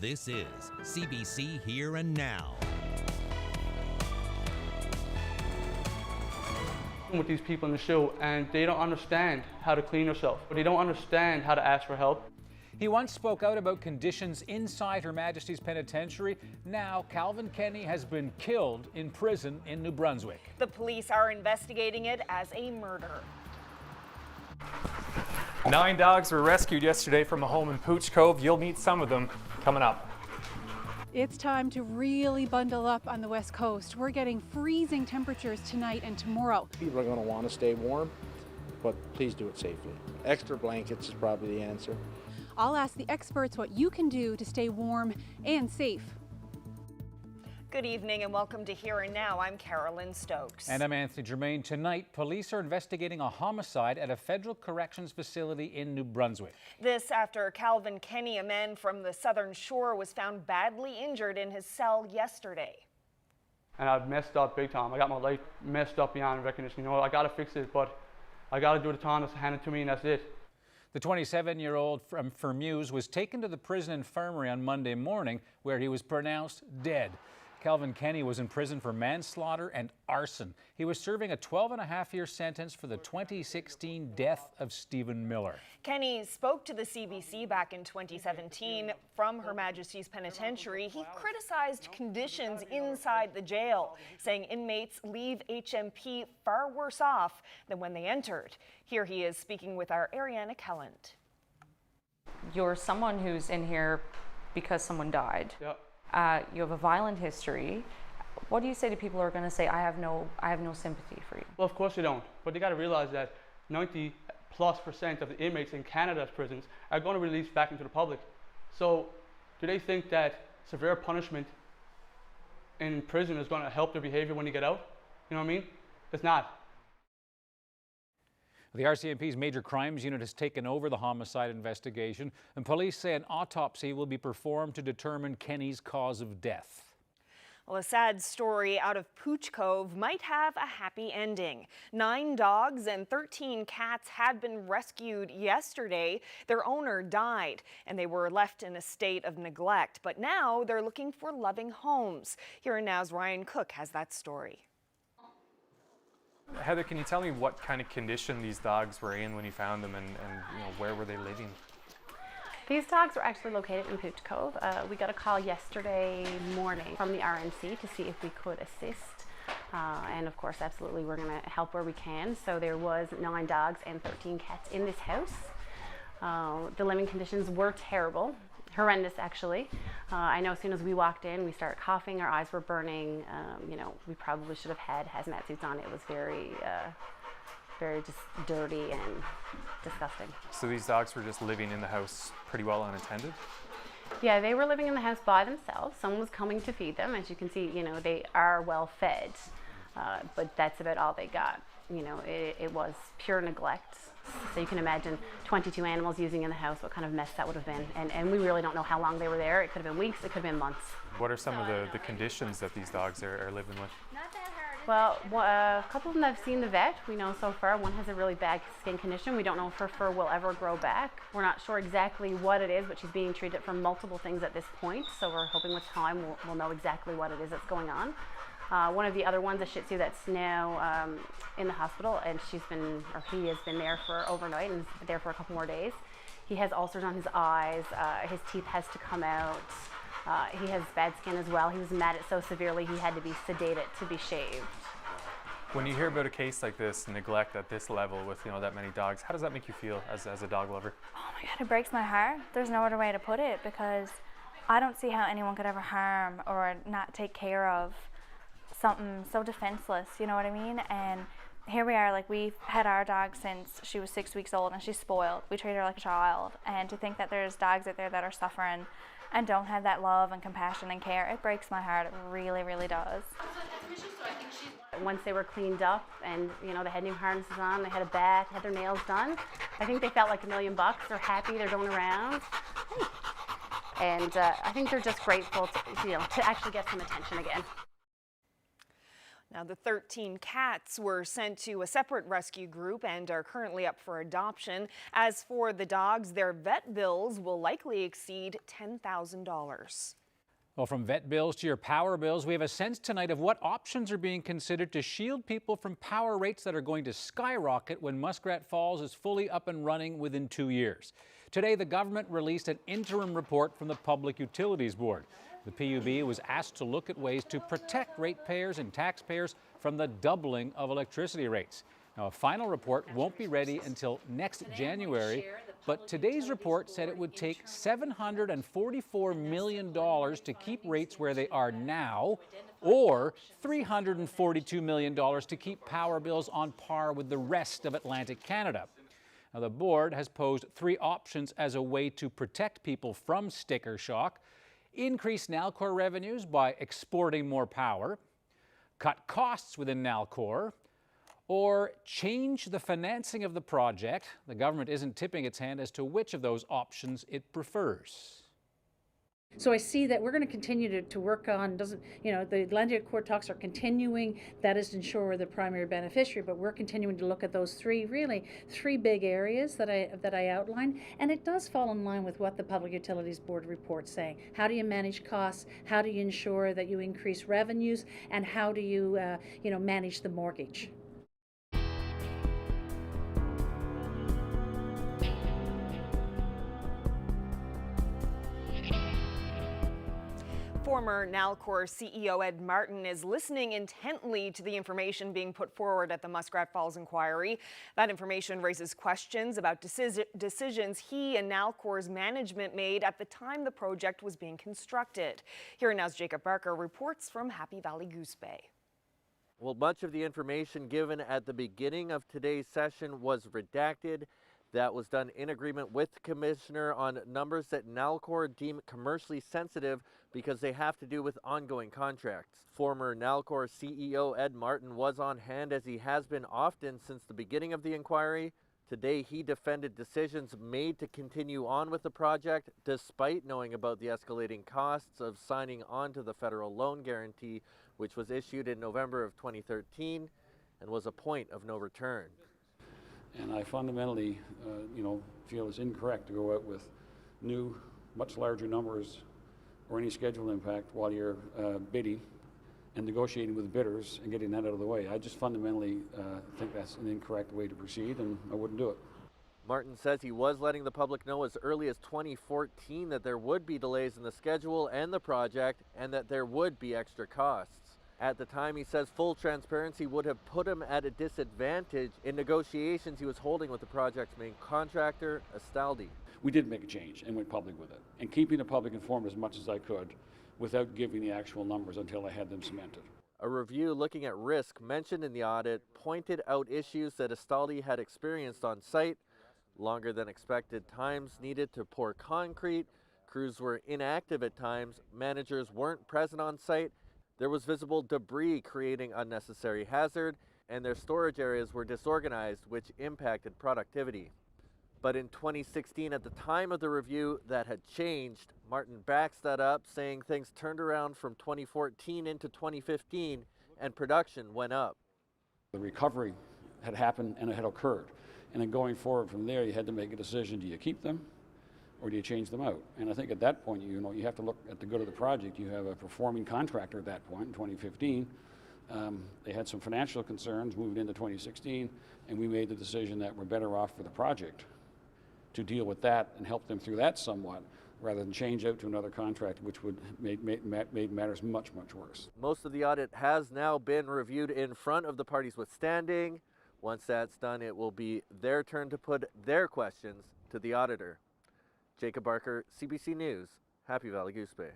This is CBC Here and Now. With these people in the show, and they don't understand how to clean themselves, but they don't understand how to ask for help. He once spoke out about conditions inside Her Majesty's Penitentiary. Now, Calvin Kenny has been killed in prison in New Brunswick. The police are investigating it as a murder. 9 dogs were rescued yesterday from a home in Pooch Cove. You'll meet some of them coming up. It's time to really bundle up on the West Coast. We're getting freezing temperatures tonight and tomorrow. People are going to want to stay warm, but please do it safely. Extra blankets is probably the answer. I'll ask the experts what you can do to stay warm and safe. Good evening and welcome to Here and Now. I'm Carolyn Stokes. And I'm Anthony Germain. Tonight, police are investigating a homicide at a federal corrections facility in New Brunswick. This after Calvin Kenny, a man from the Southern Shore, was found badly injured in his cell yesterday. And I've messed up big time. I got my life messed up beyond recognition. You know, I got to fix it, but I got to do the time that's handed to me, and that's it. The 27-year-old from Fermuse was taken to the prison infirmary on Monday morning, where he was pronounced dead. Calvin Kenny was in prison for manslaughter and arson. He was serving a 12-and-a-half-year sentence for the 2016 death of Stephen Miller. Kenny spoke to the CBC back in 2017 from Her Majesty's Penitentiary. He criticized conditions inside the jail, saying inmates leave HMP far worse off than when they entered. Here he is speaking with our Ariana Kelland. You're someone who's in here because someone died. Yep. You have a violent history. What do you say to people who are going to say, I have no sympathy for you? Well, of course you don't, but you got to realize that 90+% of the inmates in Canada's prisons are going to release back into the public. So do they think that severe punishment in prison is going to help their behavior when they get out? You know what I mean? It's not. The RCMP's Major Crimes Unit has taken over the homicide investigation, and police say an autopsy will be performed to determine Kenny's cause of death. Well, a sad story out of Pooch Cove might have a happy ending. 9 dogs and 13 cats had been rescued yesterday. Their owner died, and they were left in a state of neglect. But now they're looking for loving homes. Here and Now's Ryan Cook has that story. Heather, can you tell me what kind of condition these dogs were in when you found them, and you know, where were they living? These dogs were actually located in Pooch Cove. We got a call yesterday morning from the RNC to see if we could assist. And of course, absolutely, we're going to help where we can. So there was 9 dogs and 13 cats in this house. The living conditions were terrible. Horrendous, actually. I know as soon as we walked in, we started coughing, our eyes were burning. You know, we probably should have had hazmat suits on. It was very just dirty and disgusting. So these dogs were just living in the house pretty well unattended? Yeah, they were living in the house by themselves. Someone was coming to feed them. As you can see, you know, they are well fed, but that's about all they got. You know, it was pure neglect. So you can imagine 22 animals using in the house, what kind of mess that would have been. And we really don't know how long they were there. It could have been weeks, it could have been months. What are some of the conditions that these dogs are living with? Well, a couple of them have seen the vet. We know so far one has a really bad skin condition. We don't know if her fur will ever grow back. We're not sure exactly what it is, but she's being treated for multiple things at this point. So we're hoping with time we'll know exactly what it is that's going on. One of the other ones, a Shih Tzu, that's now in the hospital, and he has been there for overnight and is there for a couple more days. He has ulcers on his eyes. His teeth has to come out. He has bad skin as well. He was matted so severely he had to be sedated to be shaved. When you hear about a case like this, neglect at this level with that many dogs, how does that make you feel as a dog lover? Oh my God, it breaks my heart. There's no other way to put it, because I don't see how anyone could ever harm or not take care of something so defenseless, you know what I mean? And here we are, like, we've had our dog since she was 6 weeks old, and she's spoiled. We treat her like a child, and to think that there's dogs out there that are suffering and don't have that love and compassion and care, it breaks my heart. It really, really does. Once they were cleaned up and they had new harnesses on, they had a bath, had their nails done, I think they felt like $1 million. They're happy, they're going around, and I think they're just grateful to actually get some attention again. Now, the 13 cats were sent to a separate rescue group and are currently up for adoption. As for the dogs, their vet bills will likely exceed $10,000. Well, from vet bills to your power bills, we have a sense tonight of what options are being considered to shield people from power rates that are going to skyrocket when Muskrat Falls is fully up and running within 2 years. Today, the government released an interim report from the Public Utilities Board. The PUB was asked to look at ways to protect ratepayers and taxpayers from the doubling of electricity rates. Now, a final report won't be ready until next January, but today's report said it would take $744 million to keep rates where they are now, or $342 million to keep power bills on par with the rest of Atlantic Canada. Now, the board has posed 3 options as a way to protect people from sticker shock: increase Nalcor revenues by exporting more power, cut costs within Nalcor, or change the financing of the project. The government isn't tipping its hand as to which of those options it prefers. So I see that we're going to continue to work on, the land court talks are continuing. That is to ensure we're the primary beneficiary, but we're continuing to look at those three big areas that I outlined. And it does fall in line with what the Public Utilities Board report's saying. How do you manage costs? How do you ensure that you increase revenues? And how do you, manage the mortgage? Former Nalcor CEO Ed Martin is listening intently to the information being put forward at the Muskrat Falls inquiry. That information raises questions about decisions he and Nalcor's management made at the time the project was being constructed. Here Now's Jacob Barker reports from Happy Valley Goose Bay. Well, much of the information given at the beginning of today's session was redacted. That was done in agreement with the commissioner on numbers that Nalcor deem commercially sensitive because they have to do with ongoing contracts. Former Nalcor CEO Ed Martin was on hand, as he has been often since the beginning of the inquiry. Today, he defended decisions made to continue on with the project despite knowing about the escalating costs of signing on to the federal loan guarantee, which was issued in November of 2013 and was a point of no return. And I fundamentally, feel it's incorrect to go out with new, much larger numbers or any schedule impact while you're bidding and negotiating with bidders and getting that out of the way. I just fundamentally think that's an incorrect way to proceed, and I wouldn't do it. Martin says he was letting the public know as early as 2014 that there would be delays in the schedule and the project, and that there would be extra costs. At the time, he says full transparency would have put him at a disadvantage in negotiations he was holding with the project's main contractor, Astaldi. We did make a change and went public with it, and keeping the public informed as much as I could without giving the actual numbers until I had them cemented. A review looking at risk mentioned in the audit pointed out issues that Astaldi had experienced on site: longer than expected times needed to pour concrete, crews were inactive at times, managers weren't present on site, there was visible debris creating unnecessary hazard, and their storage areas were disorganized, which impacted productivity. But in 2016, at the time of the review, that had changed. Martin backs that up, saying things turned around from 2014 into 2015 and production went up. The recovery had happened and it had occurred. And then going forward from there, you had to make a decision: do you keep them or do you change them out? And I think at that point, you have to look at the good of the project. You have a performing contractor at that point in 2015. They had some financial concerns, moved into 2016, and we made the decision that we're better off for the project to deal with that and help them through that somewhat, rather than change out to another contract, which would made matters much, much worse. Most of the audit has now been reviewed in front of the parties withstanding. Once that's done, it will be their turn to put their questions to the auditor. Jacob Barker, CBC News, Happy Valley Goose Bay.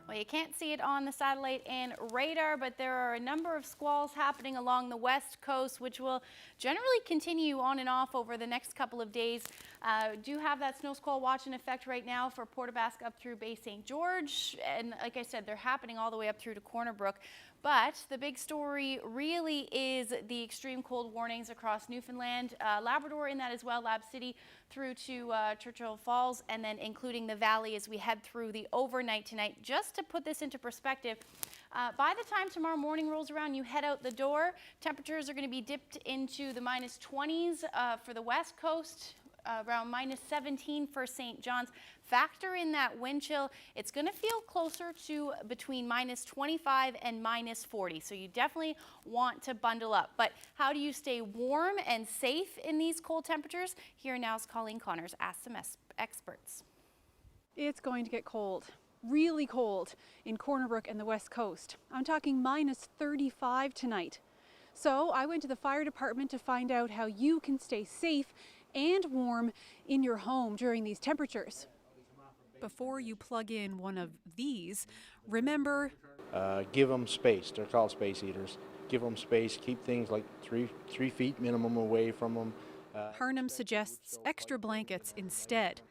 Well, you can't see it on the satellite and radar, but there are a number of squalls happening along the west coast, which will generally continue on and off over the next couple of days. Do have that snow squall watch in effect right now for Port aux Basques up through Bay St. George. And like I said, they're happening all the way up through to Corner Brook. But the big story really is the extreme cold warnings across Newfoundland, Labrador in that as well, Lab City through to Churchill Falls, and then including the valley as we head through the overnight tonight. Just to put this into perspective, by the time tomorrow morning rolls around, you head out the door, temperatures are going to be dipped into the -20s for the west coast, around -17 for St. John's. Factor in that wind chill, it's going to feel closer to between -25 and -40. So you definitely want to bundle up. But how do you stay warm and safe in these cold temperatures? Here now's Colleen Connors asked some experts. It's going to get cold. Really cold in Corner Brook and the west coast. I'm talking -35 tonight. So I went to the fire department to find out how you can stay safe and warm in your home during these temperatures. Before you plug in one of these, remember, give them space. They're called space heaters. Give them space. Keep things like three feet minimum away from them. Harnham suggests extra blankets instead.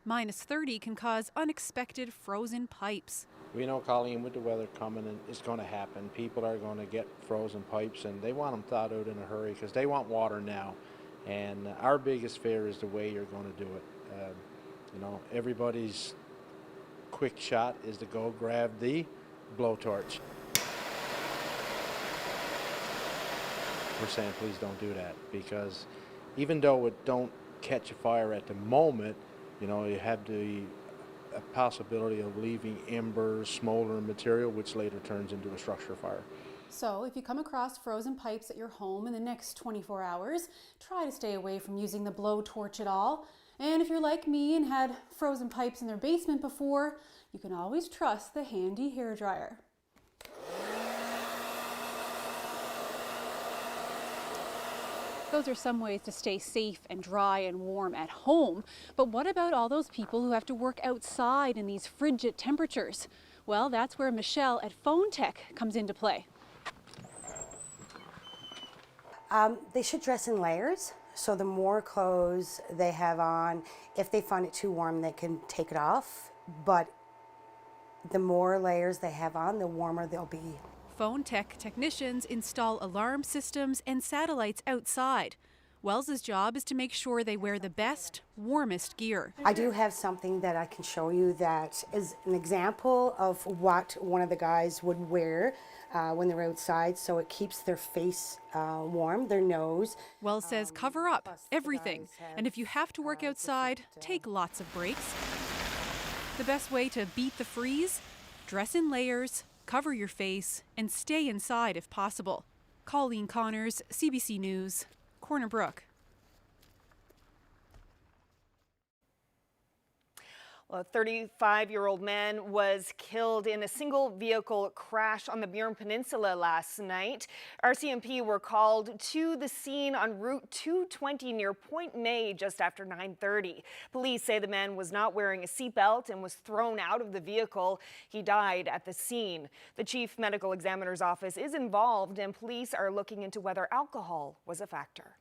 -30 can cause unexpected frozen pipes. We know, Colleen, with the weather coming, and it's going to happen. People are going to get frozen pipes, and they want them thawed out in a hurry because they want water now. And our biggest fear is the way you're going to do it. You know, everybody's quick shot is to go grab the blowtorch. We're saying please don't do that, because even though it don't catch a fire at the moment, you know, you have a possibility of leaving embers, smoldering material, which later turns into a structure fire. So if you come across frozen pipes at your home in the next 24 hours, try to stay away from using the blowtorch at all. And if you're like me and had frozen pipes in their basement before, you can always trust the handy hairdryer. Those are some ways to stay safe and dry and warm at home. But what about all those people who have to work outside in these frigid temperatures? Well, that's where Michelle at Phone Tech comes into play. They should dress in layers. So the more clothes they have on, if they find it too warm, they can take it off. But the more layers they have on, the warmer they'll be. Phone Tech technicians install alarm systems and satellites outside. Wells's job is to make sure they wear the best, warmest gear. I do have something that I can show you that is an example of what one of the guys would wear when they're outside, so it keeps their face warm, their nose. Wells says cover up everything, and if you have to work outside, take lots of breaks. The best way to beat the freeze? Dress in layers, cover your face, and stay inside if possible. Colleen Connors, CBC News, Corner Brook. Well, a 35-year-old man was killed in a single vehicle crash on the Burin Peninsula last night. RCMP were called to the scene on Route 220 near Point May just after 9:30. Police say the man was not wearing a seatbelt and was thrown out of the vehicle. He died at the scene. The chief medical examiner's office is involved, and police are looking into whether alcohol was a factor.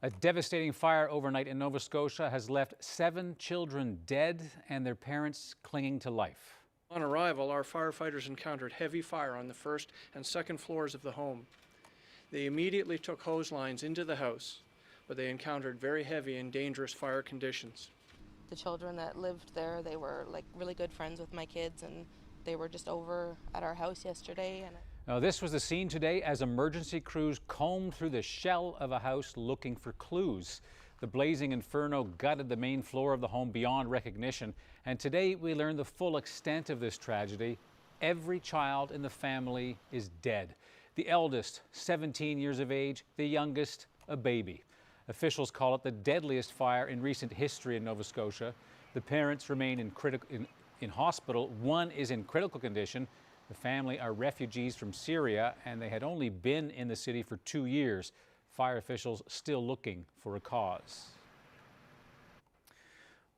A devastating fire overnight in Nova Scotia has left 7 children dead and their parents clinging to life. On arrival, our firefighters encountered heavy fire on the first and second floors of the home. They immediately took hose lines into the house, but they encountered very heavy and dangerous fire conditions. The children that lived there, they were like really good friends with my kids, and they were just over at our house yesterday. Now, this was the scene today as emergency crews combed through the shell of a house looking for clues. The blazing inferno gutted the main floor of the home beyond recognition. And today we learned the full extent of this tragedy. Every child in the family is dead. The eldest, 17 years of age, the youngest, a baby. Officials call it the deadliest fire in recent history in Nova Scotia. The parents remain in hospital. One is in critical condition. The family are refugees from Syria, and they had only been in the city for 2 years. Fire officials still looking for a cause.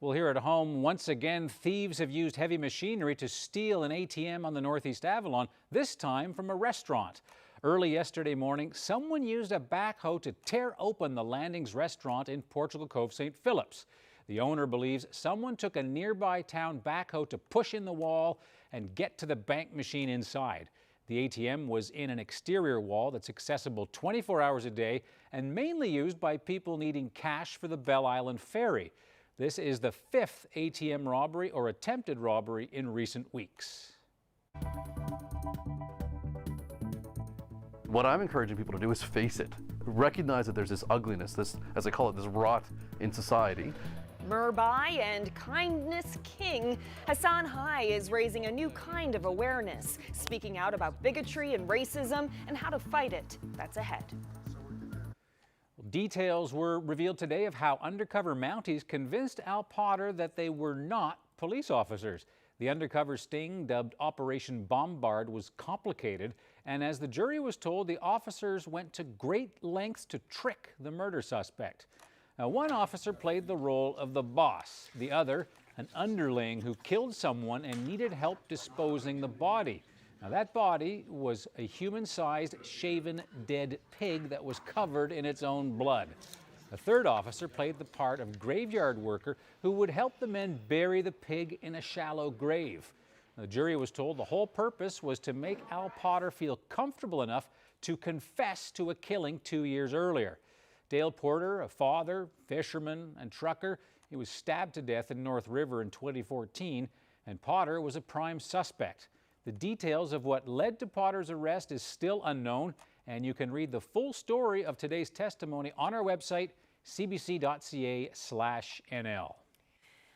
Well, here at home, once again, thieves have used heavy machinery to steal an ATM on the Northeast Avalon, this time from a restaurant. Early yesterday morning, someone used a backhoe to tear open the Landings restaurant in Portugal Cove, St. Phillips. The owner believes someone took a nearby town backhoe to push in the wall and get to the bank machine inside. The ATM was in an exterior wall that's accessible 24 hours a day and mainly used by people needing cash for the Bell Island ferry. This is the 5th ATM robbery or attempted robbery in recent weeks. What I'm encouraging people to do is face it. Recognize that there's this ugliness, this, as I call it, this rot in society. Mumbai and Kindness King Hassan Hai is raising a new kind of awareness, speaking out about bigotry and racism and how to fight it. That's ahead. Details were revealed today of how undercover Mounties convinced Al Potter that they were not police officers. The undercover sting, dubbed Operation Bombard, was complicated, and as the jury was told, the officers went to great lengths to trick the murder suspect. Now, one officer played the role of the boss, the other, an underling who killed someone and needed help disposing the body. Now, that body was a human-sized, shaven, dead pig that was covered in its own blood. A third officer played the part of graveyard worker who would help the men bury the pig in a shallow grave. The jury was told the whole purpose was to make Al Potter feel comfortable enough to confess to a killing 2 years earlier. Dale Porter, a father, fisherman, and trucker, he was stabbed to death in North River in 2014, and Potter was a prime suspect. The details of what led to Potter's arrest is still unknown, and you can read the full story of today's testimony on our website, cbc.ca/NL.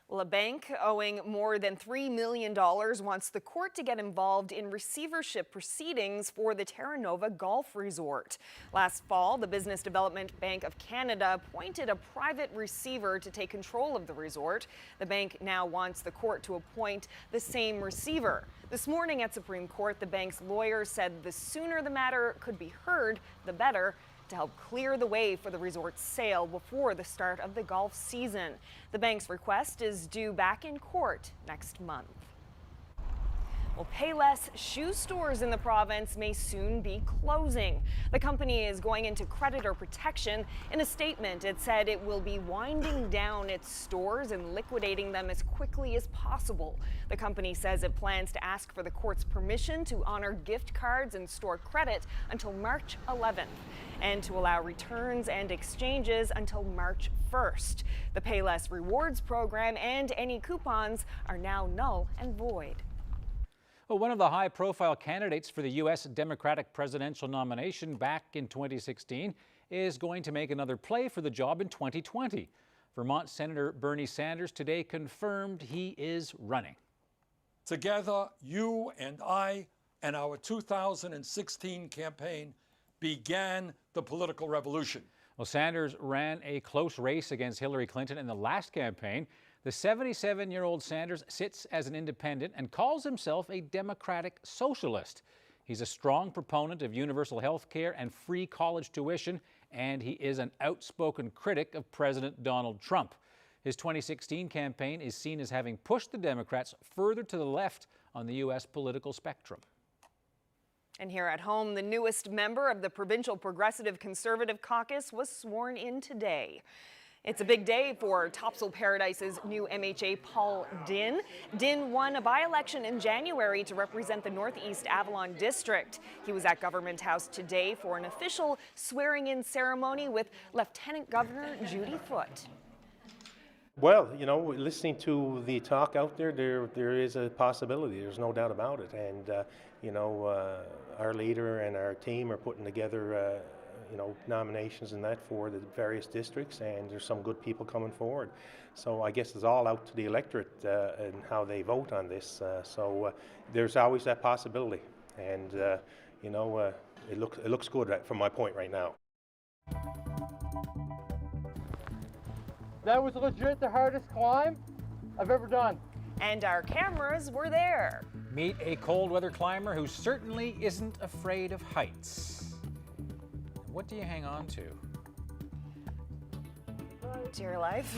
Well, a bank owing more than $3 million wants the court to get involved in receivership proceedings for the Terra Nova Golf Resort. Last fall, the Business Development Bank of Canada appointed a private receiver to take control of the resort. The bank now wants the court to appoint the same receiver. This morning at Supreme Court, the bank's lawyers said the sooner the matter could be heard, the better, to help clear the way for the resort's sale before the start of the golf season. The bank's request is due back in court next month. Well, Payless shoe stores in the province may soon be closing. The company is going into creditor protection. In a statement, it said it will be winding down its stores and liquidating them as quickly as possible. The company says it plans to ask for the court's permission to honor gift cards and store credit until March 11th and to allow returns and exchanges until March 1st. The Payless Rewards program and any coupons are now null and void. Well, one of the high-profile candidates for the U.S. Democratic presidential nomination back in 2016 is going to make another play for the job in 2020. Vermont Senator Bernie Sanders today confirmed he is running. Together, you and I and our 2016 campaign began the political revolution. Well, Sanders ran a close race against Hillary Clinton in the last campaign. The 77-year-old Sanders sits as an independent and calls himself a democratic socialist. He's a strong proponent of universal health care and free college tuition, and he is an outspoken critic of President Donald Trump. His 2016 campaign is seen as having pushed the Democrats further to the left on the U.S. political spectrum. And here at home, the newest member of the Provincial Progressive Conservative Caucus was sworn in today. It's a big day for Topsail Paradise's new MHA Paul Dinn. Dinn won a by-election in January to represent the Northeast Avalon District. He was at Government House today for an official swearing-in ceremony with Lieutenant Governor Judy Foote. Well, you know, listening to the talk out there, there is a possibility. There's no doubt about it. And, you know, our leader and our team are putting together you know, nominations and that for the various districts, and there's some good people coming forward. So I guess it's all out to the electorate and how they vote on this. So there's always that possibility, and you know, it looks good from my point right now. That was legit the hardest climb I've ever done. And our cameras were there. Meet a cold weather climber who certainly isn't afraid of heights. What do you hang on to? Dear life.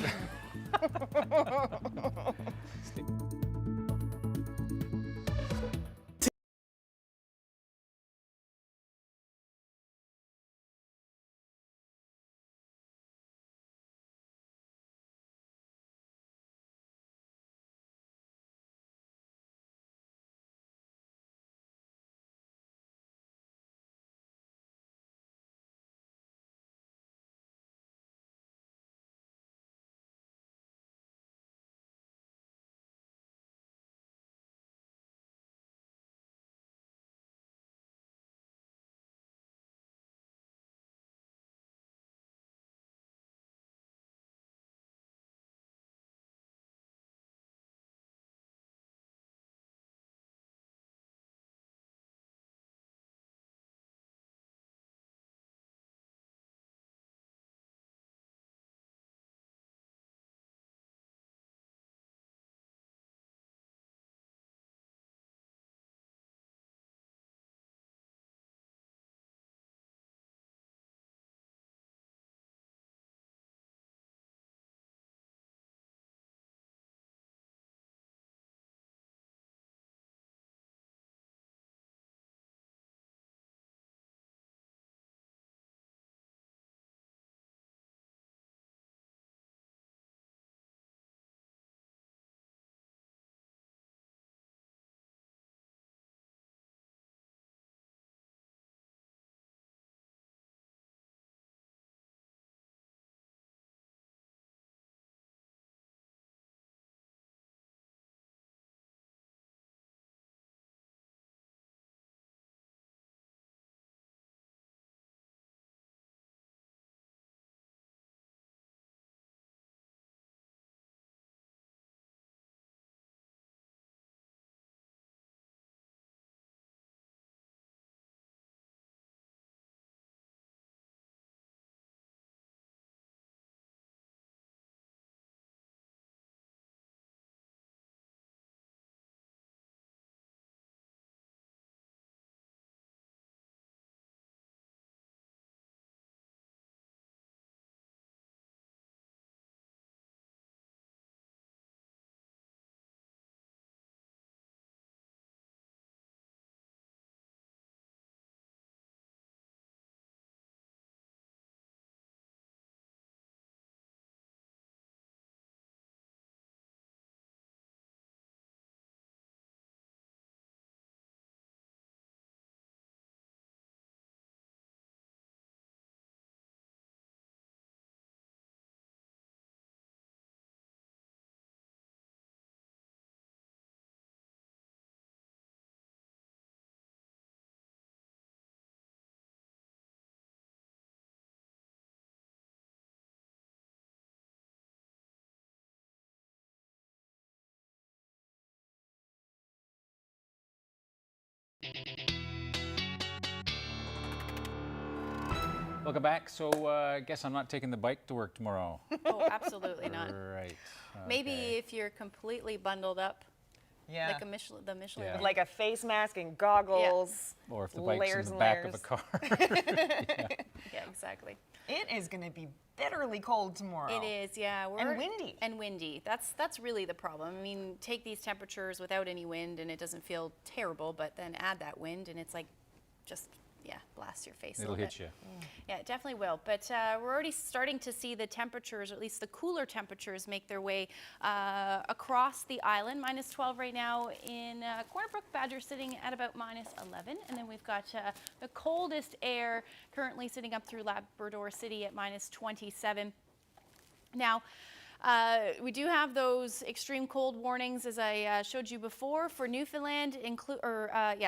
Welcome back. So I guess I'm not taking the bike to work tomorrow. Oh, absolutely not. Right. Maybe okay. if you're completely bundled up. Yeah. Like the Michelin. Yeah. Like a face mask and goggles. Yeah. Or if the bike's in the and back layers. of a car. Yeah, exactly. It is going to be bitterly cold tomorrow. It is, yeah. And windy. And windy. That's really the problem. I mean, take these temperatures without any wind and it doesn't feel terrible, but then add that wind and it's like just, yeah, blast your face. It'll hit you. Yeah, it definitely will. But we're already starting to see the temperatures, or at least the cooler temperatures, make their way across the island. -12 right now in Corner Brook. Badger sitting at about -11. And then we've got the coldest air currently sitting up through Labrador City at -27. Now, we do have those extreme cold warnings, as I showed you before, for Newfoundland,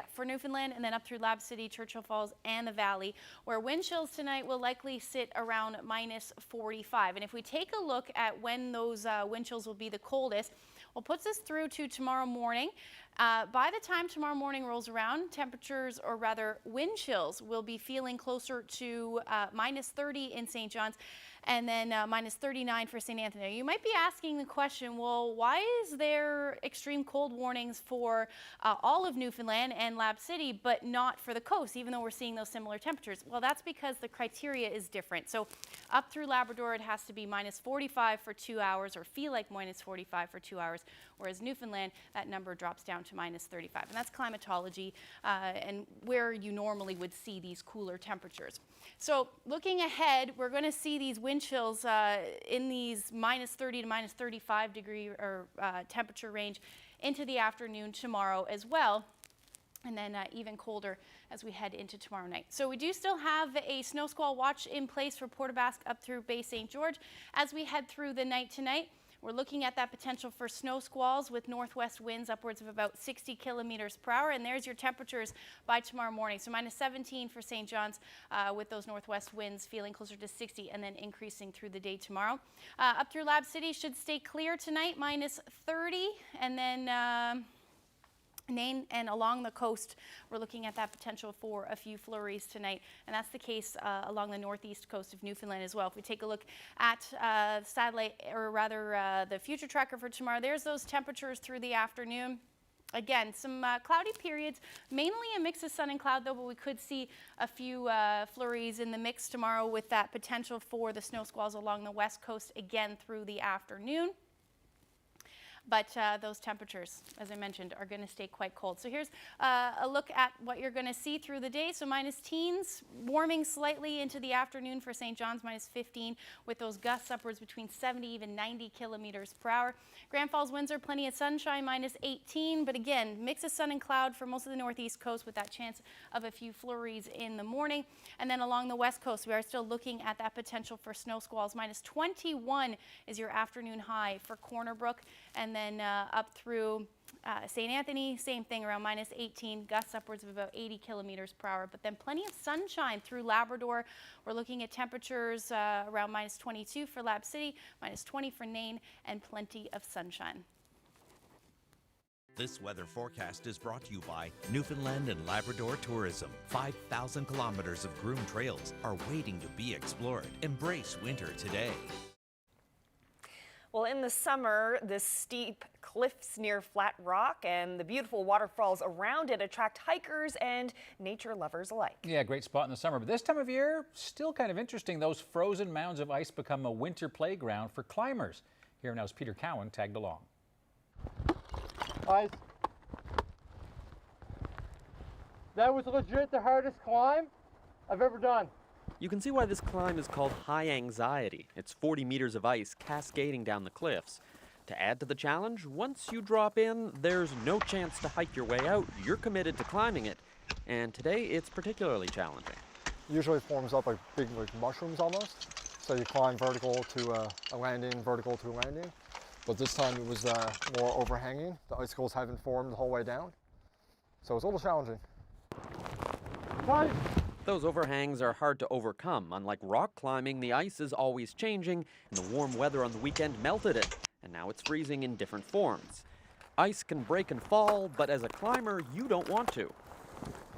for Newfoundland, and then up through Lab City, Churchill Falls, and the Valley, where wind chills tonight will likely sit around -45. And if we take a look at when those wind chills will be the coldest, well, puts us through to tomorrow morning. By the time tomorrow morning rolls around, temperatures, or rather wind chills, will be feeling closer to -30 in St. John's, and then -39 for St. Anthony. Now, you might be asking the question, well, why is there extreme cold warnings for all of Newfoundland and Lab City, but not for the coast, even though we're seeing those similar temperatures? Well, that's because the criteria is different. So up through Labrador, it has to be -45 for 2 hours, or feel like -45 for 2 hours, whereas Newfoundland, that number drops down to -35. And that's climatology and where you normally would see these cooler temperatures. So looking ahead, we're going to see these wind chills in these -30 to -35 degree or temperature range into the afternoon tomorrow as well. And then even colder as we head into tomorrow night. So we do still have a snow squall watch in place for Port aux Basques up through Bay St. George. As we head through the night tonight, we're looking at that potential for snow squalls with northwest winds upwards of about 60 kilometers per hour. And there's your temperatures by tomorrow morning. So -17 for St. John's with those northwest winds feeling closer to 60 and then increasing through the day tomorrow. Up through Lab City should stay clear tonight, -30. And then and along the coast, we're looking at that potential for a few flurries tonight, and that's the case along the northeast coast of Newfoundland as well. If we take a look at satellite, or rather the future tracker for tomorrow, there's those temperatures through the afternoon. Again, some cloudy periods, mainly a mix of sun and cloud though, but we could see a few flurries in the mix tomorrow with that potential for the snow squalls along the west coast again through the afternoon. But those temperatures, as I mentioned, are going to stay quite cold. So here's a look at what you're going to see through the day. So -teens, warming slightly into the afternoon for St. John's, -15, with those gusts upwards between 70, even 90 kilometers per hour. Grand Falls, Windsor, plenty of sunshine, -18. But again, mix of sun and cloud for most of the northeast coast with that chance of a few flurries in the morning. And then along the west coast, we are still looking at that potential for snow squalls. -21 is your afternoon high for Corner Brook. And then up through St. Anthony, same thing, around -18, gusts upwards of about 80 kilometers per hour. But then plenty of sunshine through Labrador. We're looking at temperatures around -22 for Lab City, -20 for Nain, and plenty of sunshine. This weather forecast is brought to you by Newfoundland and Labrador Tourism. 5,000 kilometers of groomed trails are waiting to be explored. Embrace winter today. Well, in the summer, the steep cliffs near Flat Rock and the beautiful waterfalls around it attract hikers and nature lovers alike. Yeah, great spot in the summer. But this time of year, still kind of interesting. Those frozen mounds of ice become a winter playground for climbers. Here now is Peter Cowan tagged along. Ice. That was legit the hardest climb I've ever done. You can see why this climb is called high anxiety. It's 40 meters of ice cascading down the cliffs. To add to the challenge, once you drop in, there's no chance to hike your way out. You're committed to climbing it. And today, it's particularly challenging. Usually forms up like big mushrooms almost. So you climb vertical to a landing, vertical to a landing. But this time it was more overhanging. The icicles haven't formed the whole way down. So it's a little challenging. Nice. Those overhangs are hard to overcome. Unlike rock climbing, the ice is always changing, and the warm weather on the weekend melted it, and now it's freezing in different forms. Ice can break and fall, but as a climber, you don't want to.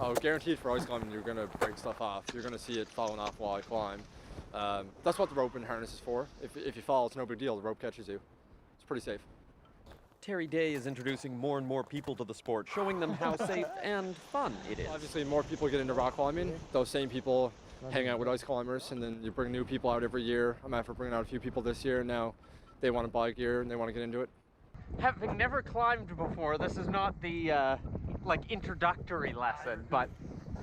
Oh, guaranteed for ice climbing, you're going to break stuff off. You're going to see it falling off while I climb. That's what the rope and harness is for. If you fall, it's no big deal. The rope catches you. It's pretty safe. Terry Day is introducing more and more people to the sport, showing them how safe and fun it is. Obviously, more people get into rock climbing. Those same people hang out with ice climbers, and then you bring new people out every year. I'm after bringing out a few people this year, and now they want to buy gear and they want to get into it. Having never climbed before, this is not the introductory lesson, but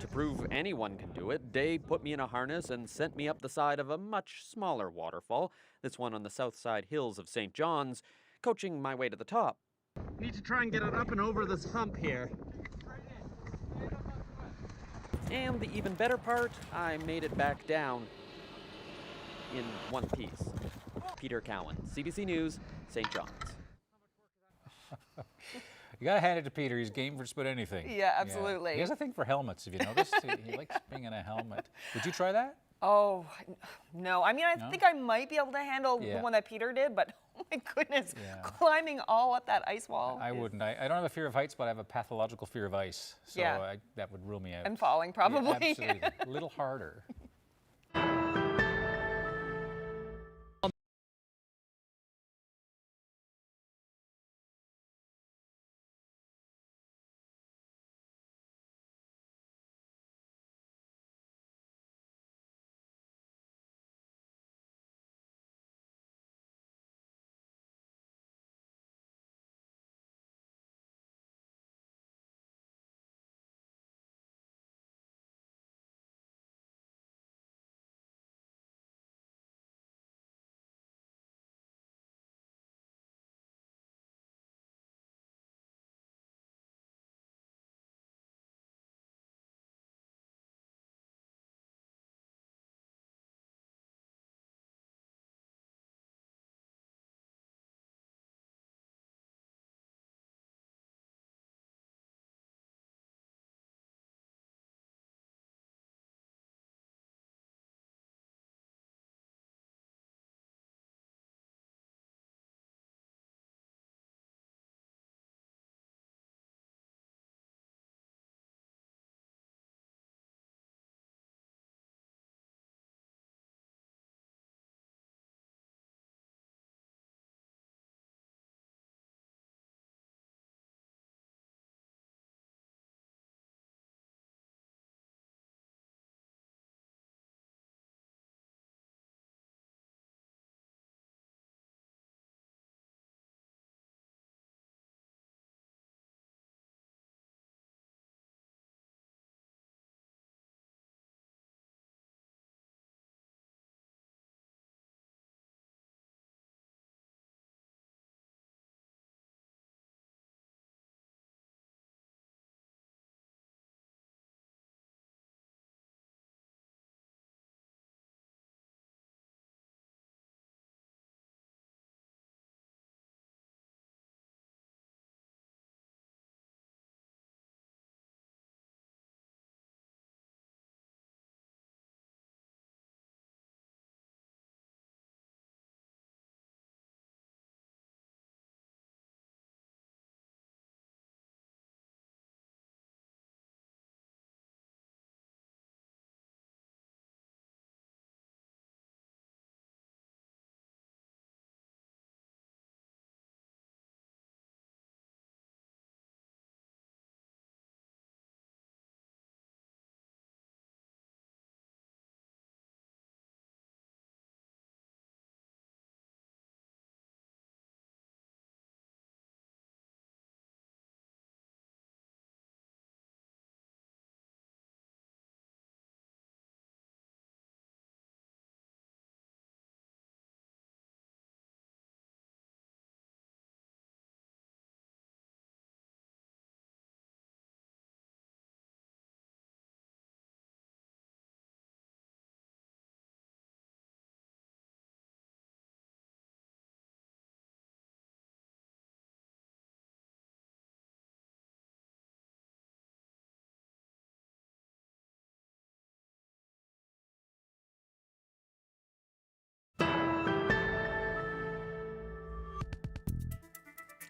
to prove anyone can do it, Day put me in a harness and sent me up the side of a much smaller waterfall, this one on the south side hills of St. John's, coaching my way to the top. need to try and get it up and over this hump here. And the even better part, I made it back down in one piece. Peter Cowan, CBC News, St. John's. You gotta hand it to Peter. He's game for just about anything. Yeah, absolutely. He has a thing for helmets. Have you noticed? He likes being in a helmet. Would you try that? Oh, no. I mean, I think I might be able to handle the one that Peter did, but oh my goodness, climbing all up that ice wall. I wouldn't. I don't have a fear of heights, but I have a pathological fear of ice. So that would rule me out. And falling, probably. Yeah, absolutely. A little harder.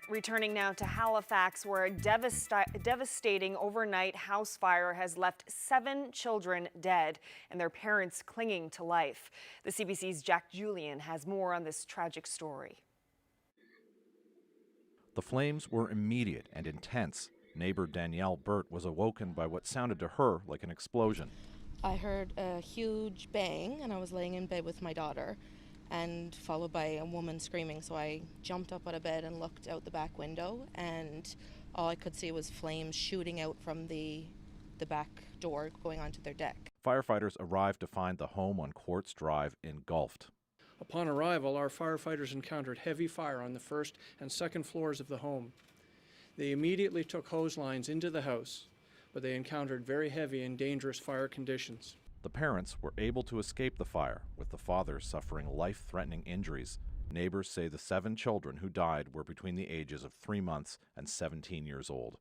Returning now to Halifax, where a devastating overnight house fire has left 7 children dead and their parents clinging to life. The CBC's Jack Julian has more on this tragic story. The flames were immediate and intense. Neighbor Danielle Burt was awoken by what sounded to her like an explosion. I heard a huge bang and I was laying in bed with my daughter, and followed by a woman screaming. So I jumped up out of bed and looked out the back window, and all I could see was flames shooting out from the back door going onto their deck. Firefighters arrived to find the home on Quartz Drive engulfed. Upon arrival, our firefighters encountered heavy fire on the first and second floors of the home. They immediately took hose lines into the house, but they encountered very heavy and dangerous fire conditions. The parents were able to escape the fire, with the father suffering life-threatening injuries. Neighbors say the 7 children who died were between the ages of 3 months and 17 years old.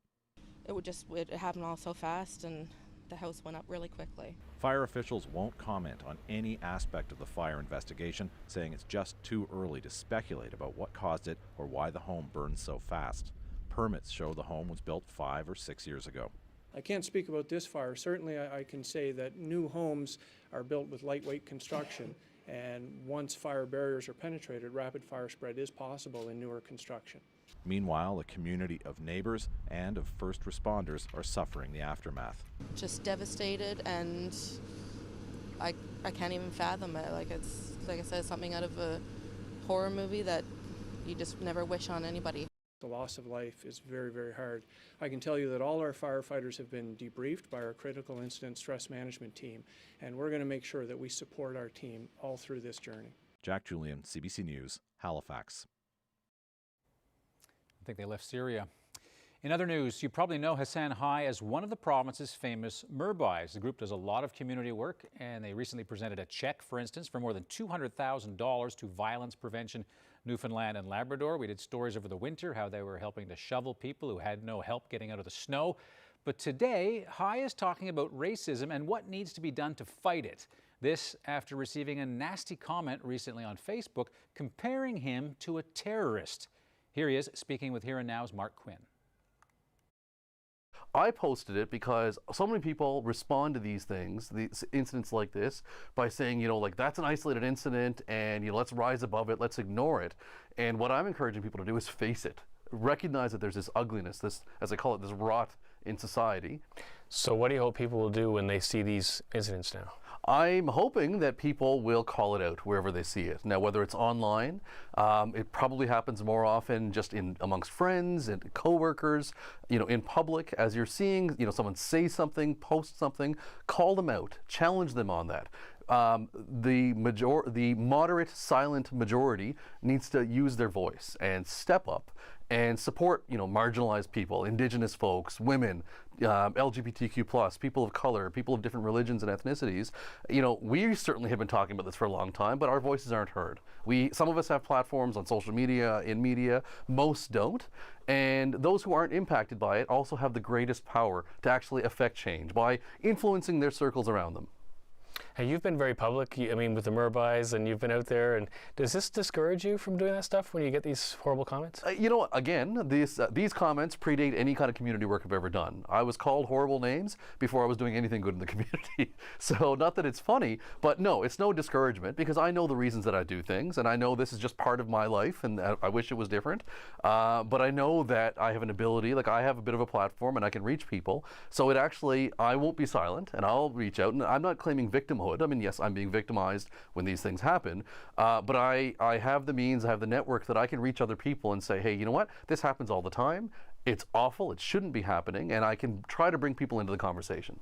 It happened all so fast, and the house went up really quickly. Fire officials won't comment on any aspect of the fire investigation, saying it's just too early to speculate about what caused it or why the home burned so fast. Permits show the home was built 5 or 6 years ago. I can't speak about this fire. Certainly I can say that new homes are built with lightweight construction, and once fire barriers are penetrated, rapid fire spread is possible in newer construction. Meanwhile, a community of neighbors and of first responders are suffering the aftermath. Just devastated, and I can't even fathom it. It's like I said, something out of a horror movie that you just never wish on anybody. The loss of life is very, very hard. I can tell you that all our firefighters have been debriefed by our critical incident stress management team, and we're going to make sure that we support our team all through this journey. Jack Julian, CBC News, Halifax. I think they left Syria. In other news, you probably know Hassan High as one of the province's famous Murbais. The group does a lot of community work, and they recently presented a check, for instance, for more than $200,000 to Violence Prevention Newfoundland and Labrador. We did stories over the winter, how they were helping to shovel people who had no help getting out of the snow. But today, High is talking about racism and what needs to be done to fight it. This after receiving a nasty comment recently on Facebook comparing him to a terrorist. Here he is speaking with Here and Now's Mark Quinn. I posted it because so many people respond to these things, these incidents like this, by saying, like that's an isolated incident and, let's rise above it, let's ignore it. And what I'm encouraging people to do is face it. Recognize that there's this ugliness, this, as I call it, this rot in society. So what do you hope people will do when they see these incidents now? I'm hoping that people will call it out wherever they see it. Now, whether it's online, it probably happens more often just amongst friends and coworkers, in public. As you're seeing, someone say something, post something, call them out, challenge them on that. The moderate, silent majority needs to use their voice and step up and support, marginalized people, Indigenous folks, women, LGBTQ+, people of color, people of different religions and ethnicities. We certainly have been talking about this for a long time, but our voices aren't heard. Some of us have platforms on social media, in media, most don't. And those who aren't impacted by it also have the greatest power to actually affect change by influencing their circles around them. Hey, you've been very public, with the Murbais, and you've been out there. And does this discourage you from doing that stuff when you get these horrible comments? Again, these comments predate any kind of community work I've ever done. I was called horrible names before I was doing anything good in the community. So not that it's funny, but no, it's no discouragement because I know the reasons that I do things, and I know this is just part of my life, and I wish it was different. But I know that I have an ability, I have a bit of a platform, and I can reach people. So I won't be silent, and I'll reach out. And I'm not claiming victimhood. Yes, I'm being victimized when these things happen, but I have the means, I have the network that I can reach other people and say, hey, you know what? This happens all the time. It's awful. It shouldn't be happening. And I can try to bring people into the conversation.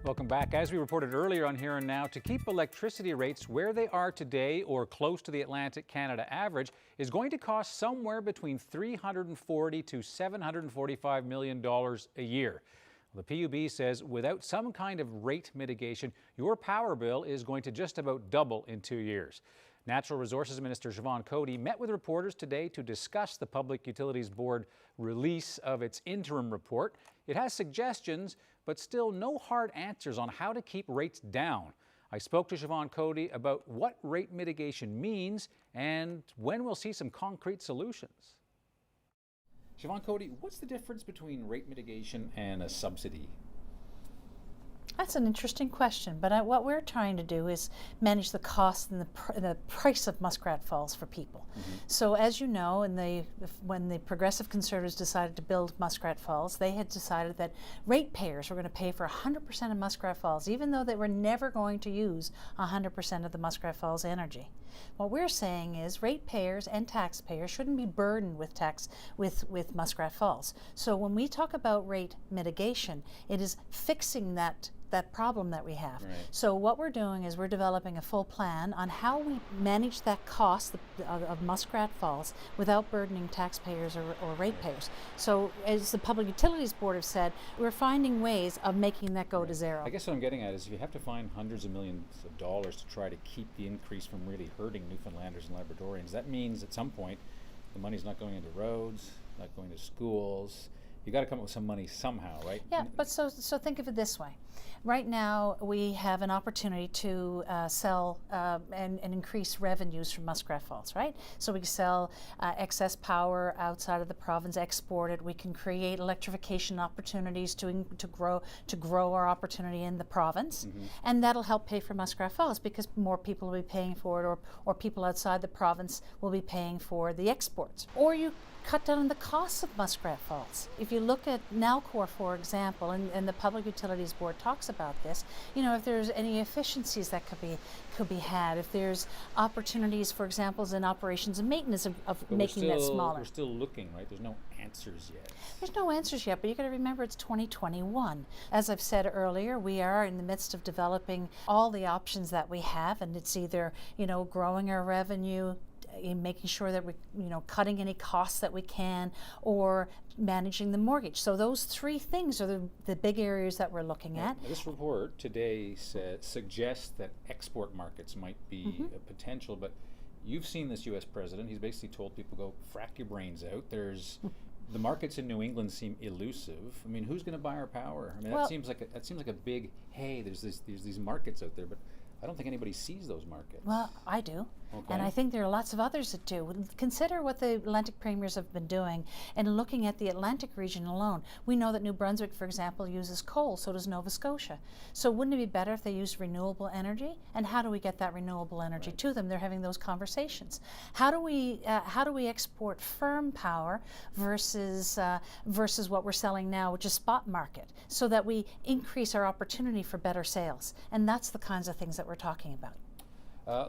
Welcome back. As we reported earlier on Here and Now, to keep electricity rates where they are today or close to the Atlantic Canada average is going to cost somewhere between $340 to $745 million a year. The PUB says without some kind of rate mitigation, your power bill is going to just about double in 2 years. Natural Resources Minister Siobhan Coady met with reporters today to discuss the Public Utilities Board release of its interim report. It has suggestions, but still no hard answers on how to keep rates down. I spoke to Siobhan Coady about what rate mitigation means and when we'll see some concrete solutions. Siobhan Coady, what's the difference between rate mitigation and a subsidy? That's an interesting question, but what we're trying to do is manage the cost and the price of Muskrat Falls for people. So as you know, when the Progressive Conservatives decided to build Muskrat Falls, they had decided that ratepayers were going to pay for 100% of Muskrat Falls, even though they were never going to use 100% of the Muskrat Falls energy. What we're saying is ratepayers and taxpayers shouldn't be burdened with tax with Muskrat Falls. So when we talk about rate mitigation, it is fixing that problem that we have. Right. So what we're doing is we're developing a full plan on how we manage that cost of Muskrat Falls without burdening taxpayers or ratepayers. So as the Public Utilities Board have said, we're finding ways of making that go to zero. I guess what I'm getting at is if you have to find hundreds of millions of dollars to try to keep the increase from really hurting Newfoundlanders and Labradorians, that means at some point the money's not going into roads, not going to schools. You got to come up with some money somehow, right? Yeah, but so think of it this way. Right now, we have an opportunity to sell and increase revenues from Muskrat Falls, right? So we can sell excess power outside of the province, export it. We can create electrification opportunities to grow our opportunity in the province, and that'll help pay for Muskrat Falls because more people will be paying for it, or people outside the province will be paying for the exports. Or you cut down on the costs of Muskrat Falls. If you look at Nalcor, for example, and the Public Utilities Board talks about this, you know, if there's any efficiencies that could be had, if there's opportunities, for example, in operations and maintenance of making that smaller. We're still looking, right? There's no answers yet. There's no answers yet, but you got to remember it's 2021. As I've said earlier, we are in the midst of developing all the options that we have, and it's either, you know, growing our revenue, in making sure that we're, you know, cutting any costs that we can, or managing the mortgage. So those three things are the big areas that we're looking at. This report today suggests that export markets might be a potential, but you've seen this U.S. president. He's basically told people, go frack your brains out. There's the markets in New England seem elusive. I mean, who's going to buy our power? I mean, that seems like a big, hey, there's these markets out there, but I don't think anybody sees those markets. Well, I do. Okay. And I think there are lots of others that do. Consider what the Atlantic premiers have been doing and looking at the Atlantic region alone. We know that New Brunswick, for example, uses coal, so does Nova Scotia. So wouldn't it be better if they used renewable energy? And how do we get that renewable energy to them? They're having those conversations. How do we export firm power versus what we're selling now, which is spot market, so that we increase our opportunity for better sales? And that's the kinds of things that we're talking about.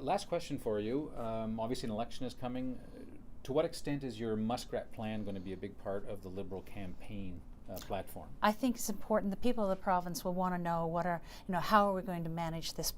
Last question for you. Obviously an election is coming. To what extent is your Muskrat plan going to be a big part of the Liberal campaign platform? I think it's important. The people of the province will want to know how are we going to manage this,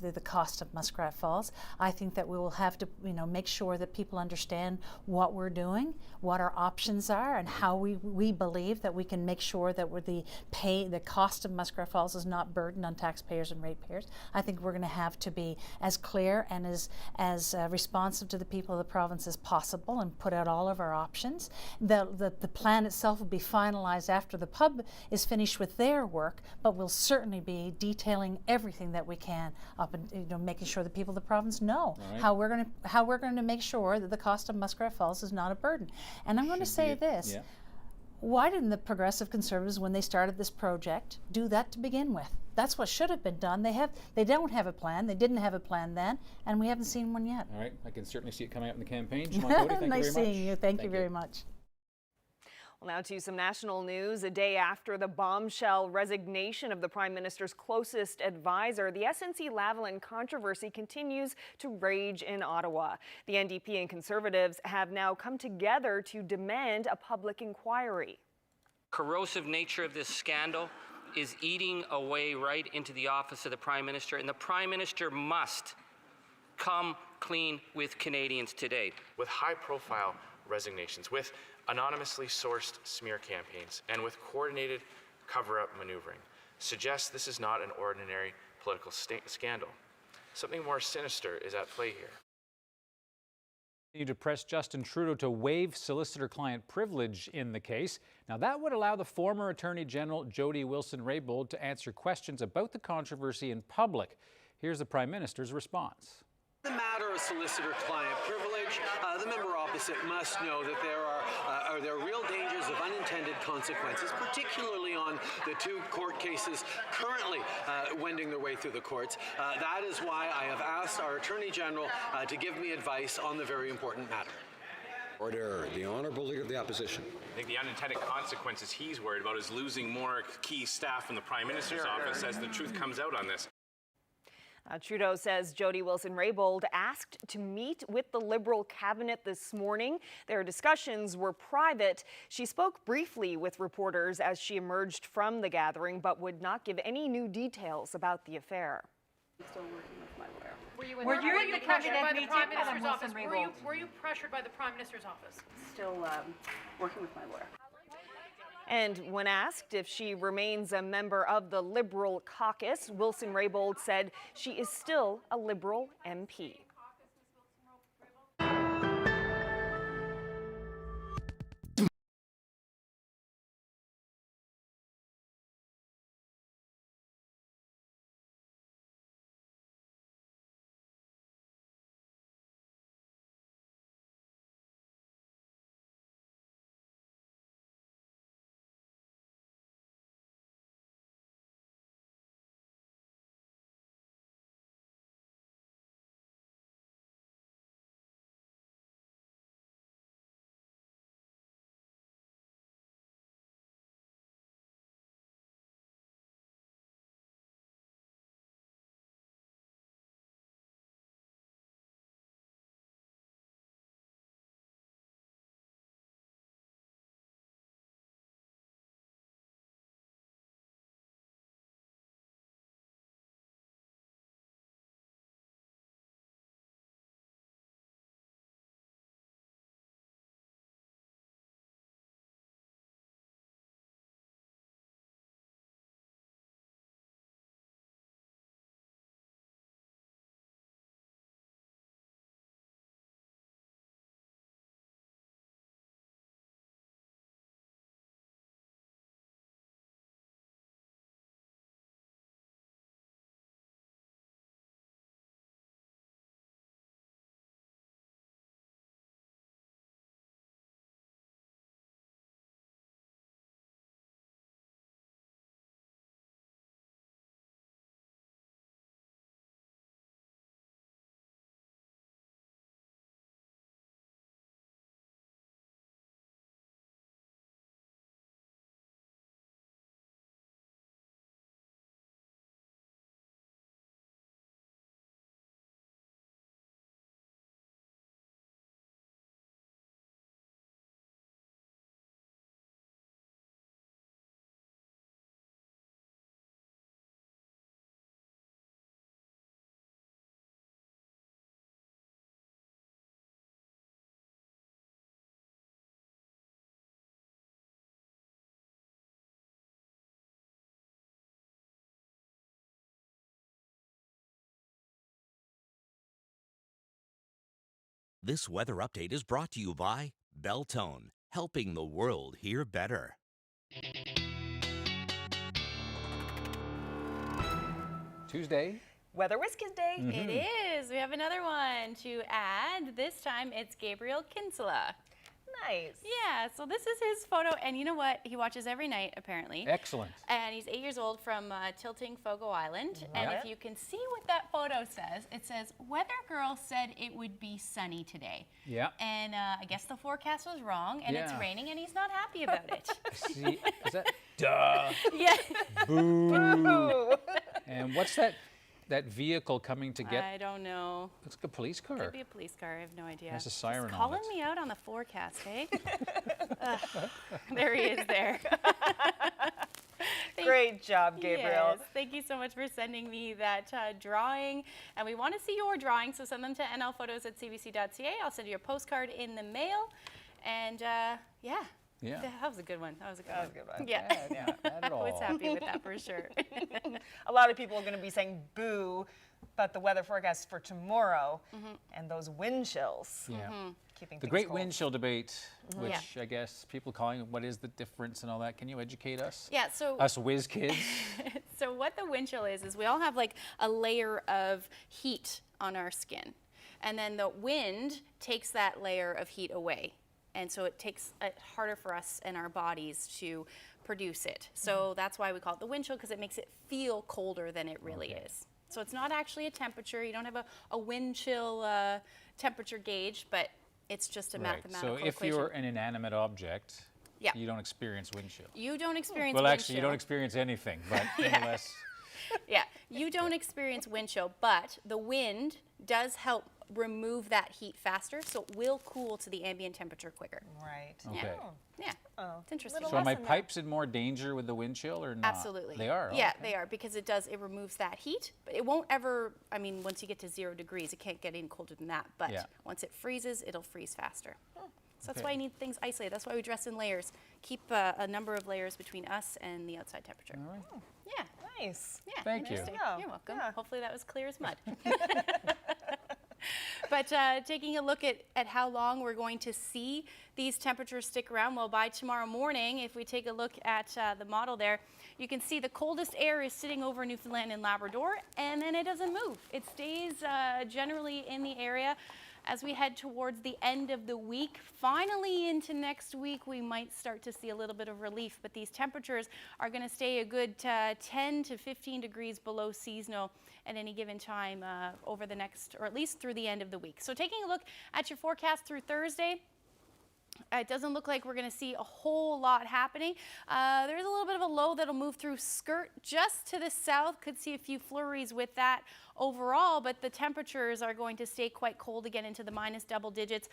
the cost of Muskrat Falls. I think that we will have to, make sure that people understand what we're doing, what our options are, and how we believe that we can make sure that the cost of Muskrat Falls is not burdened on taxpayers and ratepayers. I think we're going to have to be as clear and as responsive to the people of the province as possible and put out all of our options. The plan itself will be finalized after the pub is finished with their work, but we'll certainly be detailing everything that we can up and making sure the people of the province know how we're going to make sure that the cost of Muskrat Falls is not a burden. And I'm going to say this. Yeah. Why didn't the Progressive Conservatives, when they started this project, do that to begin with? That's what should have been done. They don't have a plan. They didn't have a plan then, and we haven't seen one yet. All right. I can certainly see it coming out in the campaign. Siobhan Coady, thank nice you very much. seeing you. Thank you very much. Well, now to some national news. A day after the bombshell resignation of the Prime Minister's closest advisor, the SNC-Lavalin controversy continues to rage in Ottawa. The NDP and Conservatives have now come together to demand a public inquiry. Corrosive nature of this scandal is eating away right into the office of the Prime Minister, and the Prime Minister must come clean with Canadians today. With high-profile resignations, with anonymously sourced smear campaigns, and with coordinated cover-up maneuvering, suggests this is not an ordinary political scandal. Something more sinister is at play here. To press Justin Trudeau to waive solicitor-client privilege in the case. Now, that would allow the former Attorney General Jody Wilson-Raybould to answer questions about the controversy in public. Here's the Prime Minister's response. The matter of solicitor-client privilege, the member opposite must know that there are real dangers of unintended consequences, particularly on the two court cases currently wending their way through the courts. That is why I have asked our Attorney General to give me advice on the very important matter. Order. The Honourable Leader of the Opposition. I think the unintended consequences he's worried about is losing more key staff in the Prime Minister's office as the truth comes out on this. Trudeau says Jody Wilson-Raybould asked to meet with the Liberal cabinet this morning. Their discussions were private. She spoke briefly with reporters as she emerged from the gathering, but would not give any new details about the affair. Still working with my lawyer. Were you in the cabinet by the Prime Minister's office? Were you pressured by the Prime Minister's office? Still working with my lawyer. And when asked if she remains a member of the Liberal caucus, Wilson-Raybould said she is still a Liberal MP. This weather update is brought to you by Beltone, helping the world hear better. Tuesday. Weather Whiskers Day. It is. We have another one to add. This time it's Gabriel Kinsella. Nice. Yeah, so this is his photo, and you know what? He watches every night, apparently. Excellent. And he's 8 years old from Tilting, Fogo Island. Yeah. And if you can see what that photo says, it says, "Weather girl said it would be sunny today." Yeah. And I guess the forecast was wrong, and it's Yeah. raining, and he's not happy about it. See, is that? Duh. Yeah. Boo. And what's that vehicle coming to get? I don't know. Looks like a police car. Could be a police car. I have no idea. Has a siren He's on calling it. me out on the forecast, eh? There he is there. Great job, Gabriel. Yes, thank you so much for sending me that drawing. And we want to see your drawing, so send them to nlphotos@cbc.ca. I'll send you a postcard in the mail. And yeah. Yeah. That was a good one. That was a good one. Yeah. Not bad at I was all. happy with that for sure. A lot of people are going to be saying boo about the weather forecast for tomorrow and those wind chills. Yeah. Keeping The things great cold. wind chill debate, which Yeah. I guess people calling what is the difference and all that. Can you educate us? Yeah, so Us whiz kids. So what the wind chill is we all have like a layer of heat on our skin. And then the wind takes that layer of heat away. And so it takes it harder for us and our bodies to produce it. So that's why we call it the wind chill, because it makes it feel colder than it really is. So it's not actually a temperature. You don't have a wind chill temperature gauge, but it's just a mathematical So if equation. you're an inanimate object, Yeah. you don't experience wind chill. You don't experience Well, wind actually, you chill. don't experience anything, but nonetheless. Yeah, you don't experience wind chill, but the wind does help remove that heat faster, so it will cool to the ambient temperature quicker. Right. Okay. Yeah. It's interesting. So are my pipes in more danger with the wind chill or not? Absolutely. They are? Yeah, Okay. they are, because it removes that heat, but it won't ever, I mean, once you get to 0 degrees, it can't get any colder than that, but Yeah. once it freezes, it'll freeze faster. So that's Okay. why you need things isolated. That's why we dress in layers. Keep a number of layers between us and the outside temperature. All right. Yeah. Nice. Yeah. Thank you. interesting. Yeah. You're welcome. Yeah. Hopefully that was clear as mud. But taking a look at how long we're going to see these temperatures stick around, well, by tomorrow morning, if we take a look at the model there, you can see the coldest air is sitting over Newfoundland and Labrador, and then it doesn't move. It stays generally in the area. As we head towards the end of the week, finally into next week, we might start to see a little bit of relief, but these temperatures are going to stay a good 10 to 15 degrees below seasonal at any given time over the next, or at least through the end of the week. So taking a look at your forecast through Thursday, it doesn't look like we're going to see a whole lot happening. There's a little bit of a low that'll move through Skirt just to the south. Could see a few flurries with that overall, but the temperatures are going to stay quite cold again into the minus double digits.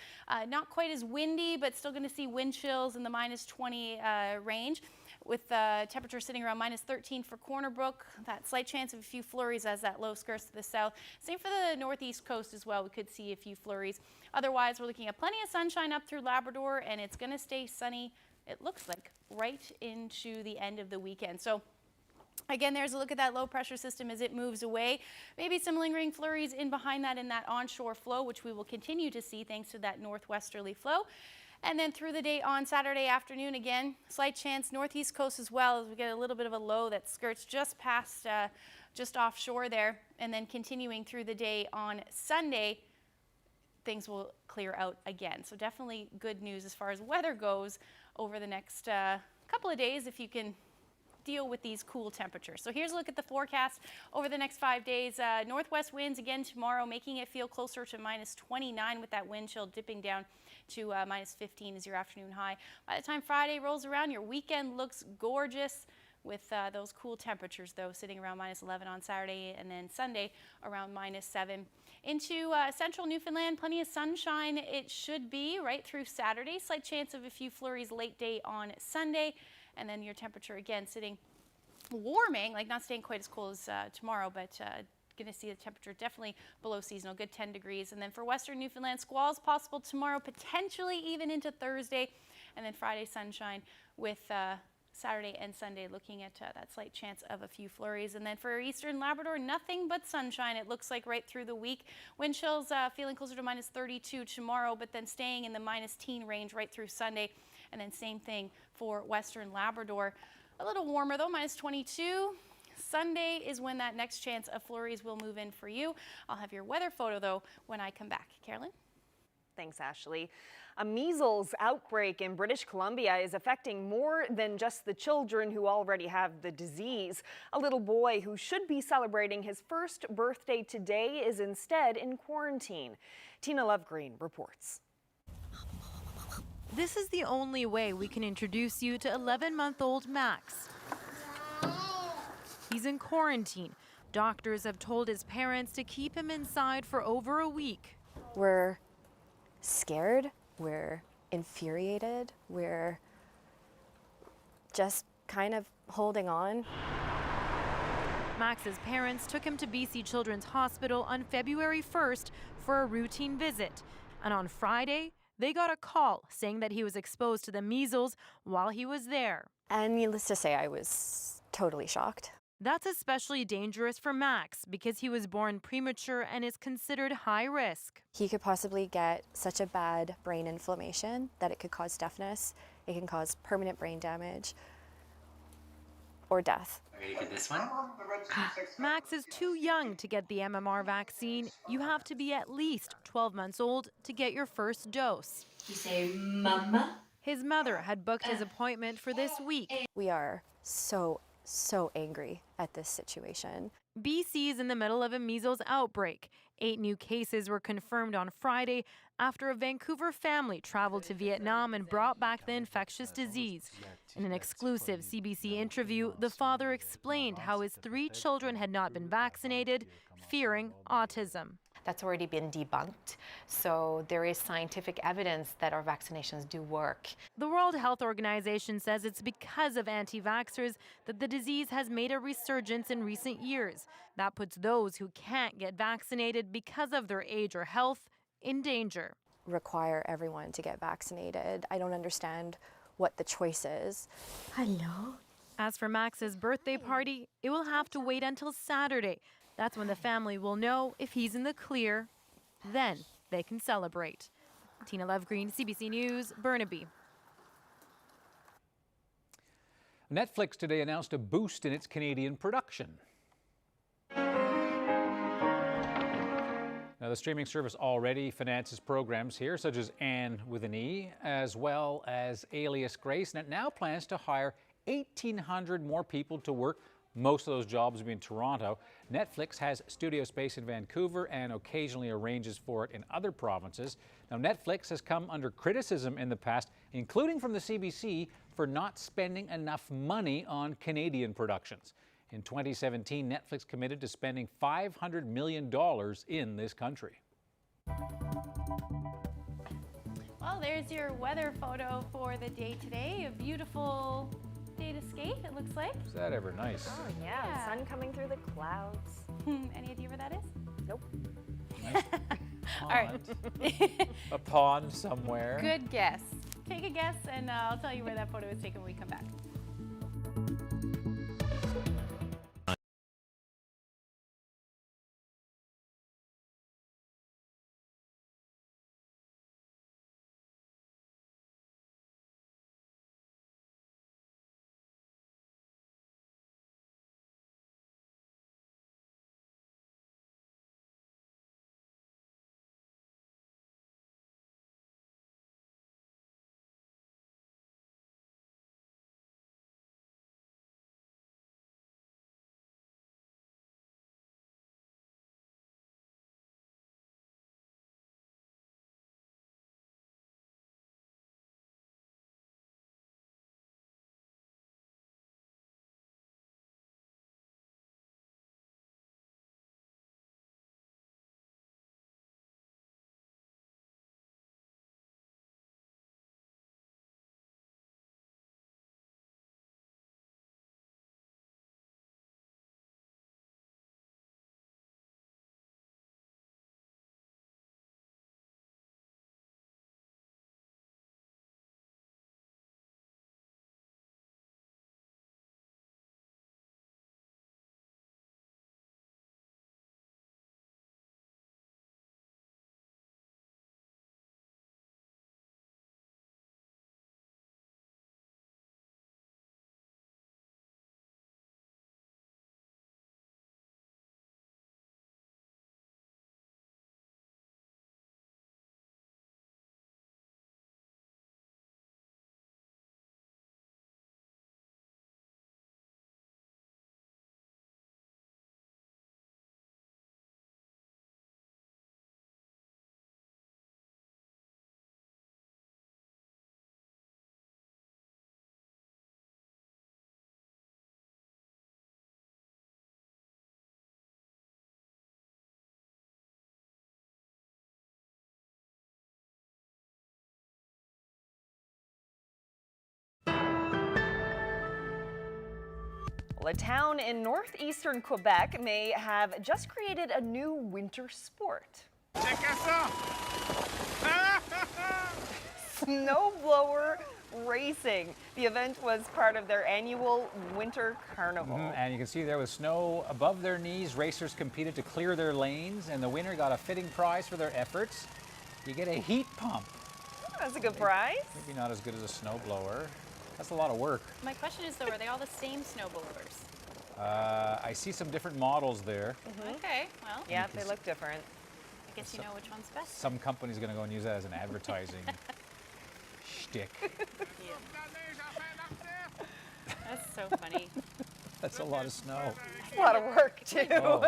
Not quite as windy, but still going to see wind chills in the minus 20 range, with the temperature sitting around minus 13 for Corner Brook. That slight chance of a few flurries as that low skirts to the south. Same for the northeast coast as well. We could see a few flurries. Otherwise, we're looking at plenty of sunshine up through Labrador, and it's going to stay sunny, it looks like, right into the end of the weekend. So again, there's a look at that low pressure system as it moves away. Maybe some lingering flurries in behind that in that onshore flow, which we will continue to see thanks to that northwesterly flow. And then through the day on Saturday afternoon, again, slight chance northeast coast as well, as we get a little bit of a low that skirts just past, just offshore there. And then continuing through the day on Sunday, things will clear out again. So definitely good news as far as weather goes over the next couple of days if you can deal with these cool temperatures. So here's a look at the forecast over the next 5 days. Northwest winds again tomorrow, making it feel closer to minus 29 with that wind chill dipping down to minus 15 as your afternoon high. By the time Friday rolls around, your weekend looks gorgeous with those cool temperatures, though, sitting around minus 11 on Saturday, and then Sunday around minus 7. Into central Newfoundland, plenty of sunshine it should be right through Saturday. Slight chance of a few flurries late day on Sunday. And then your temperature again sitting warming, like not staying quite as cold as tomorrow, but going to see the temperature definitely below seasonal, good 10 degrees. And then for western Newfoundland, squalls possible tomorrow, potentially even into Thursday. And then Friday sunshine with Saturday and Sunday looking at that slight chance of a few flurries. And then for eastern Labrador, nothing but sunshine, it looks like, right through the week. Wind chills feeling closer to minus 32 tomorrow, but then staying in the minus teen range right through Sunday. And then same thing for western Labrador. A little warmer though, minus 22. Sunday is when that next chance of flurries will move in for you. I'll have your weather photo though when I come back. Carolyn? Thanks, Ashley. A measles outbreak in British Columbia is affecting more than just the children who already have the disease. A little boy who should be celebrating his first birthday today is instead in quarantine. Tina Lovegreen reports. This is the only way we can introduce you to 11-month-old Max. He's in quarantine. Doctors have told his parents to keep him inside for over a week. We're scared, we're infuriated, we're just kind of holding on. Max's parents took him to BC Children's Hospital on February 1st for a routine visit. And on Friday, they got a call saying that he was exposed to the measles while he was there. And needless to say, I was totally shocked. That's especially dangerous for Max because he was born premature and is considered high risk. He could possibly get such a bad brain inflammation that it could cause deafness, it can cause permanent brain damage, or death. Ready for this one? Max is too young to get the MMR vaccine. You have to be at least 12 months old to get your first dose. You say, Mama? His mother had booked his appointment for this week. We are so angry at this situation. BC is in the middle of a measles outbreak. 8 new cases were confirmed on Friday after a Vancouver family traveled to Vietnam and brought back the infectious disease. In an exclusive CBC interview, the father explained how his 3 children had not been vaccinated, fearing autism. That's already been debunked. So there is scientific evidence that our vaccinations do work. The World Health Organization says it's because of anti-vaxxers that the disease has made a resurgence in recent years. That puts those who can't get vaccinated because of their age or health in danger. Require everyone to get vaccinated. I don't understand what the choice is. Hello. As for Max's birthday party, it will have to wait until Saturday. That's when the family will know if he's in the clear. Then they can celebrate. Tina Lovegreen, CBC News, Burnaby. Netflix today announced a boost in its Canadian production. Now, the streaming service already finances programs here, such as Anne with an E, as well as Alias Grace, and it now plans to hire 1,800 more people to work. Most of those jobs will be in Toronto. Netflix has studio space in Vancouver and occasionally arranges for it in other provinces. Now, Netflix has come under criticism in the past, including from the CBC, for not spending enough money on Canadian productions. In 2017, Netflix committed to spending $500 million in this country. Well, there's your weather photo for the day today. A beautiful day to skate, it looks like. Is that ever nice? Oh, yeah. Sun coming through the clouds. Any idea where that is? Nope. Nice All right. A pond somewhere. Good guess. Take a guess, and I'll tell you where that photo is taken when we come back. Well, a town in northeastern Quebec may have just created a new winter sport. Snowblower racing. The event was part of their annual winter carnival. And you can see there with snow above their knees, racers competed to clear their lanes, and the winner got a fitting prize for their efforts. You get a heat pump. That's a good prize. Maybe not as good as a snowblower. That's a lot of work. My question is, though, are they all the same snowblowers? I see some different models there. Okay, well. Yeah, they look different. I guess you know which one's best. Some company's going to go and use that as an advertising shtick. That's so funny. That's a lot of snow. It's a lot of work, too. Oh,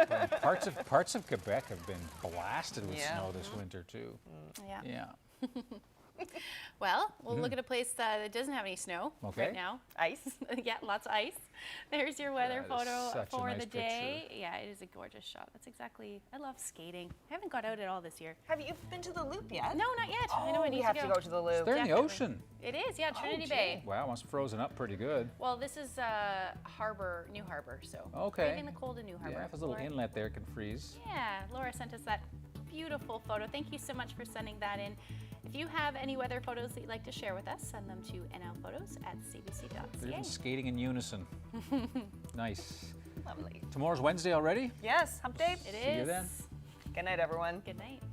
parts of Quebec have been blasted with snow this winter, too. Yeah. Well, we'll look at a place that doesn't have any snow right now. Ice. Yeah, lots of ice. There's your weather That is photo such a for nice the day. Yeah, it is a gorgeous shot. That's exactly, I love skating. I haven't got out at all this year. Have you been to the Loop yet? No, not yet. I know I Oh, need you have to go to the Loop. They're in the ocean. It is, yeah, Trinity Bay. Wow, must have frozen up pretty good. Well, this is Harbor, New Harbor, so Okay. braving the cold in New Harbor. Yeah, if there's a little inlet there, it can freeze. Yeah, Laura sent us that beautiful photo. Thank you so much for sending that in. If you have any weather photos that you'd like to share with us, send them to nlphotos@cbc.ca. They're even skating in unison. Nice. Lovely. Tomorrow's Wednesday already? Yes, hump day. It is. See you then. Good night, everyone. Good night.